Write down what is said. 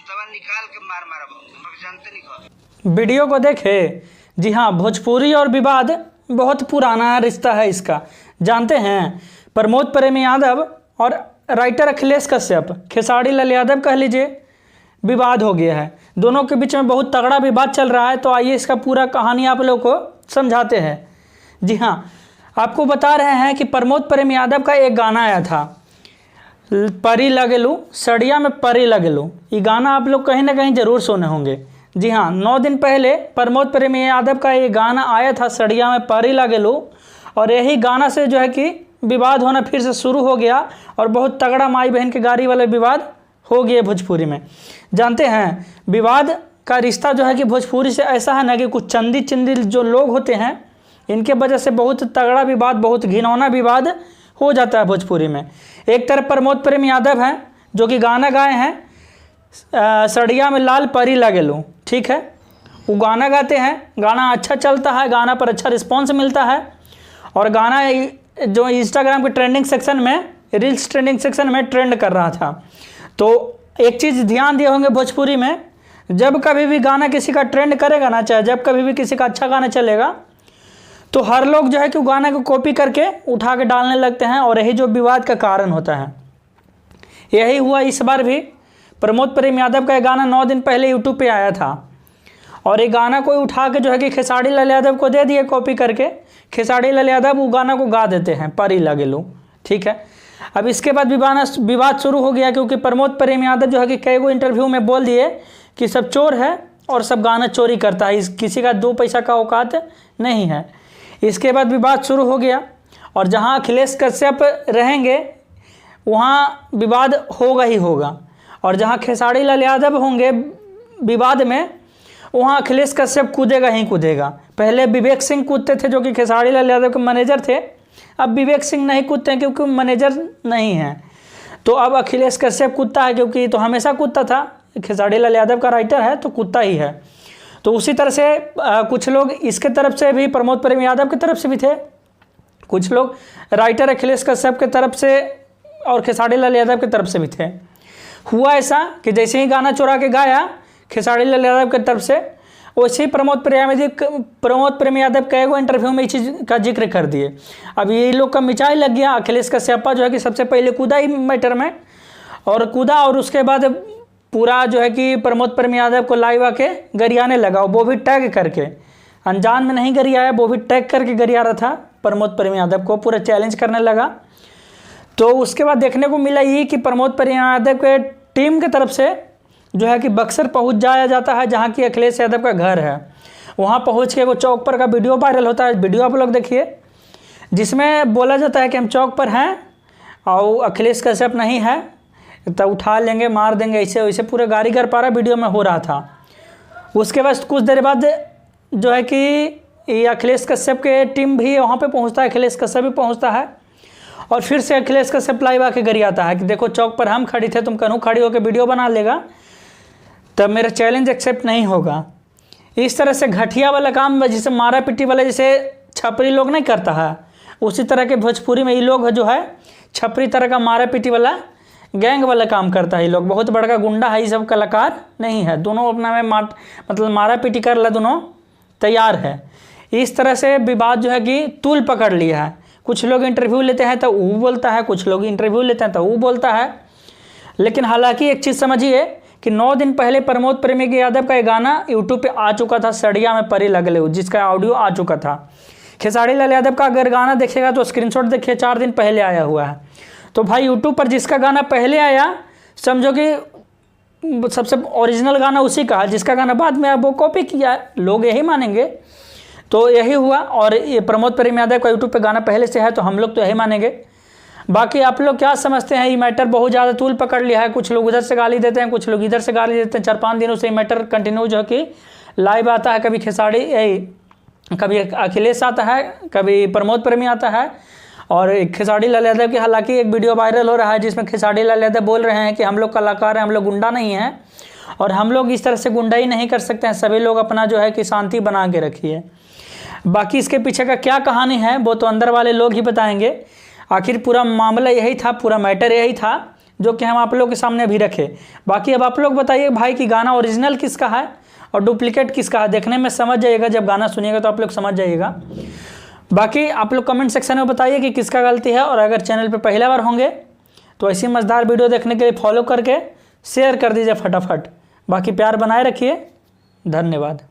जूतवा निकाल के मार मारब, जानते नहीं। वीडियो को देखे। जी हाँ, भोजपुरी और विवाद बहुत पुराना रिश्ता है इसका। जानते हैं, प्रमोद प्रेम यादव और राइटर अखिलेश कश्यप, खेसारी लाल यादव कह लीजिए, विवाद हो गया है। दोनों के बीच में बहुत तगड़ा विवाद चल रहा है। तो आइए इसका पूरा कहानी आप लोग को समझाते हैं। जी हाँ, आपको बता रहे हैं कि प्रमोद प्रेम यादव का एक गाना आया था, परी लगेलू सड़िया में परी लगेलू। ये गाना आप लोग कहीं ना कहीं ज़रूर सुने होंगे। जी हाँ, 9 दिन पहले प्रमोद प्रेम यादव का ये गाना आया था, सड़िया में परी लगेलू। और यही गाना से जो है कि विवाद होना फिर से शुरू हो गया और बहुत तगड़ा माई बहन के गाड़ी वाला विवाद हो गया भोजपुरी में। जानते हैं, विवाद का रिश्ता जो है कि भोजपुरी से ऐसा है ना कि कुछ चंदी चिंदी जो लोग होते हैं, इनके वजह से बहुत तगड़ा विवाद, बहुत घिनौना विवाद हो जाता है भोजपुरी में। एक तरफ प्रमोद प्रेम यादव हैं जो कि गाना गाए हैं सड़िया में लाल परी लगेलू, ठीक है। वो गाना गाते हैं, गाना अच्छा चलता है, गाना पर अच्छा रिस्पॉन्स मिलता है। और गाना जो इंस्टाग्राम के ट्रेंडिंग सेक्शन में, रील्स ट्रेंडिंग सेक्शन में ट्रेंड कर रहा था। तो एक चीज़ ध्यान दिए होंगे भोजपुरी में, जब कभी भी गाना किसी का ट्रेंड करेगा ना, चाहे जब कभी भी किसी का अच्छा गाना चलेगा, तो हर लोग जो है कि गाना को कॉपी करके उठा के डालने लगते हैं और यही जो विवाद का कारण होता है। यही हुआ इस बार भी। प्रमोद प्रेम यादव का गाना 9 दिन पहले यूट्यूब पे आया था और ये गाना कोई उठा के जो है कि खेसारी लाल यादव को दे दिए कॉपी करके। खेसारी लाल यादव वो गाना को गा देते हैं, परी लगेलू, ठीक है। अब इसके बाद विवाद शुरू हो गया क्योंकि प्रमोद प्रेम यादव जो है कि कई गो इंटरव्यू में बोल दिए कि सब चोर है और सब गाना चोरी करता है, किसी का 2 पैसा का औकात नहीं है। इसके बाद विवाद शुरू हो गया और जहां अखिलेश कश्यप रहेंगे वहां विवाद होगा ही होगा, और जहां खेसारी लाल यादव होंगे विवाद में, वहां अखिलेश कश्यप कूदेगा ही कूदेगा। पहले विवेक सिंह कूदते थे जो कि खेसारी लाल यादव के मैनेजर थे, अब विवेक सिंह नहीं कूदते हैं क्योंकि मैनेजर नहीं है। तो अब अखिलेश कश्यप कूदता है क्योंकि तो हमेशा कूदता था, खेसारी लाल यादव का राइटर है तो कूदता ही है। तो उसी तरह से कुछ लोग इसके तरफ से भी, प्रमोद प्रेम यादव की तरफ से भी थे, कुछ लोग राइटर अखिलेश कश्यप के तरफ से और खेसारी लाल यादव की तरफ से भी थे। हुआ ऐसा कि जैसे ही गाना चुरा के गाया खेसारी लाल यादव की तरफ से, वैसे ही प्रमोद प्रेम यादव कई गो इंटरव्यू में इस चीज़ का जिक्र कर दिए। अब ये लोग का मिचाई लग गया। अखिलेश कश्यप जो है कि सबसे पहले कूदा ही मैटर में, और कूदा और उसके बाद पूरा जो है कि प्रमोद प्रेम यादव को लाइव आके गरियाने लगा, वो भी टैग करके, अनजान में नहीं गरियाया, वो भी टैग करके गरिया रहा था प्रमोद प्रेम यादव को, पूरा चैलेंज करने लगा। तो उसके बाद देखने को मिला ये कि प्रमोद प्रेम यादव के टीम की तरफ से जो है कि बक्सर पहुंच जाया जाता है जहां कि अखिलेश यादव का घर है। वहां पहुंच के वो चौक पर का वीडियो वायरल होता है। वीडियो आप लोग देखिए, जिसमें बोला जाता है कि हम चौक पर हैं और अखिलेश कश्यप नहीं है तो उठा लेंगे, मार देंगे, ऐसे वैसे पूरे गाड़ी कर पा रहा वीडियो में हो रहा था। उसके बाद कुछ देर बाद जो है कि ये अखिलेश कश्यप के टीम भी वहाँ पे पहुँचता है, अखिलेश कश्यप भी पहुँचता है और फिर से अखिलेश कश्यप लाइव आके गरियाता है कि देखो चौक पर हम खड़ी थे, तुम कहीं खड़ी होकर वीडियो बना लेगा तब मेरा चैलेंज एक्सेप्ट नहीं होगा। इस तरह से घटिया वाला काम जिसे मारा पिटी वाला जैसे छपरी लोग नहीं करता है, उसी तरह के भोजपुरी में ये लोग जो है छपरी तरह का मारा पिटी वाला गैंग वाला काम करता है। ये लोग बहुत बड़ा गुंडा है, ये सब कलाकार नहीं है, दोनों अपना में मतलब मारा पिटी कर ला, दोनों तैयार है। इस तरह से विवाद जो है कि तूल पकड़ लिया है। कुछ लोग इंटरव्यू लेते हैं तो वो बोलता है, कुछ लोग इंटरव्यू लेते हैं तो वो बोलता है। लेकिन हालांकि एक चीज़ समझिए कि 9 दिन पहले प्रमोद प्रेम यादव का एक गाना यूट्यूब पे आ चुका था, सड़िया में परी लगेलू, जिसका ऑडियो आ चुका था। खेसारी लाल यादव का अगर गाना देखिएगा तो स्क्रीनशॉट देखिए, 4 दिन पहले आया हुआ है। तो भाई यूट्यूब पर जिसका गाना पहले आया, समझो कि सबसे ओरिजिनल गाना उसी का है, जिसका गाना बाद में वो कॉपी किया, लोग यही मानेंगे। तो यही हुआ। और ये प्रमोद प्रेम यादव का यूट्यूब पे गाना पहले से है तो हम लोग तो यही मानेंगे। बाकी आप लोग क्या समझते हैं? ये मैटर बहुत ज़्यादा तूल पकड़ लिया है। कुछ लोग उधर से गाली देते हैं, कुछ लोग इधर से गाली देते हैं। 4-5 दिनों से ये मैटर कंटिन्यू जो है कि लाइव आता है। कभी कभी अखिलेश आता है, कभी प्रमोद प्रेमी आता है और खेसारी लाल यादव की हालांकि एक वीडियो वायरल हो रहा है जिसमें खेसारी लाल यादव बोल रहे हैं कि हम लोग कलाकार हैं, हम लोग गुंडा नहीं हैं और हम लोग इस तरह से गुंडाई नहीं कर सकते हैं, सभी लोग अपना जो है कि शांति बना के रखिए। बाकी इसके पीछे का क्या कहानी है वो तो अंदर वाले लोग ही बताएंगे। आखिर पूरा मामला यही था, पूरा मैटर यही था जो कि हम आप लोग के सामने अभी रखे। बाकी अब आप लोग बताइए भाई कि गाना ओरिजिनल किसका है और डुप्लीकेट किसका है। देखने में समझ जाइएगा, जब गाना सुनिएगा तो आप लोग समझ जाइएगा। बाकी आप लोग कमेंट सेक्शन में बताइए कि किसका गलती है, और अगर चैनल पर पहला बार होंगे तो ऐसी मज़ेदार वीडियो देखने के लिए फॉलो करके शेयर कर दीजिए फटाफट। बाकी प्यार बनाए रखिए, धन्यवाद।